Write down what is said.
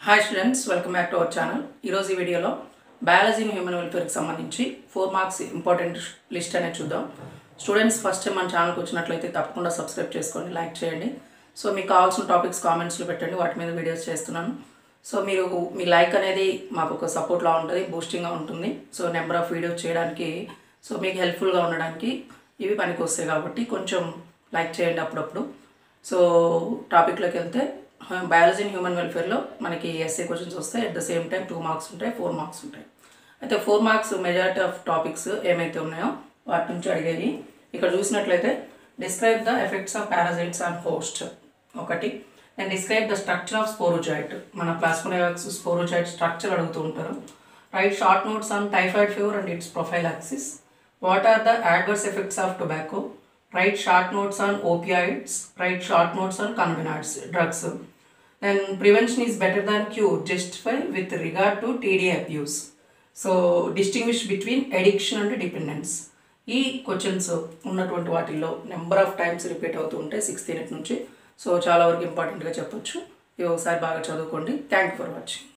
Hi students, welcome back to our channel. ఈరోజు ఈ వీడియోలో బయాలజీ అండ్ హ్యూమన్ వెల్ఫేర్కి సంబంధించి 4 మార్క్స్ ఇంపార్టెంట్ లిస్ట్ అనేది చూద్దాం. స్టూడెంట్స్ ఫస్ట్ టైం మన ఛానల్కి వచ్చినట్లయితే తప్పకుండా సబ్స్క్రైబ్ చేసుకోండి, లైక్ చేయండి. సో మీకు కావాల్సిన టాపిక్స్ కామెంట్స్లో పెట్టండి, వాటి మీద వీడియోస్ చేస్తున్నాను. సో మీరు మీ లైక్ అనేది మాకు ఒక సపోర్ట్లా ఉంటుంది, బూస్టింగ్గా ఉంటుంది. సో నెంబర్ ఆఫ్ వీడియోస్ చేయడానికి, సో మీకు హెల్ప్ఫుల్గా ఉండడానికి ఇవి పనికి వస్తాయి కాబట్టి కొంచెం లైక్ చేయండి అప్పుడప్పుడు. సో టాపిక్లోకి వెళ్తే బయాలజీ అండ్ హ్యూమన్ వెల్ఫేర్లో మనకి ఎస్ఏ క్వశ్చన్స్ వస్తాయి. At the same time 2 marks ఉంటాయి, 4 మార్క్స్ ఉంటాయి. అయితే 4 మార్క్స్ మెజారిటీ ఆఫ్ టాపిక్స్ ఏమైతే ఉన్నాయో వాటి నుంచి అడిగేవి. ఇక్కడ చూసినట్లయితే describe the effects of parasites on host ఒకటి, and describe the structure of sporozoite. మన ప్లాస్మోడైవాక్స్ స్పోరోజాయిట్ స్ట్రక్చర్ అడుగుతూ ఉంటారు. Write short notes on typhoid fever and its prophylaxis. What are the adverse effects of tobacco. Write short notes on opioids. Write short notes on cannabinoids, drugs. Then prevention is better than cure. Justify with regard to TD abuse. So distinguish between addiction and dependence. ఈ questions ఉన్నటువంటి వాటిల్లో number of times repeat అవుతూ ఉంటాయి 6th unit నుంచి. So చాలా వరకు ఇంపార్టెంట్గా చెప్పొచ్చు. ఇవి ఒకసారి బాగా చదువుకోండి. Thank you for watching.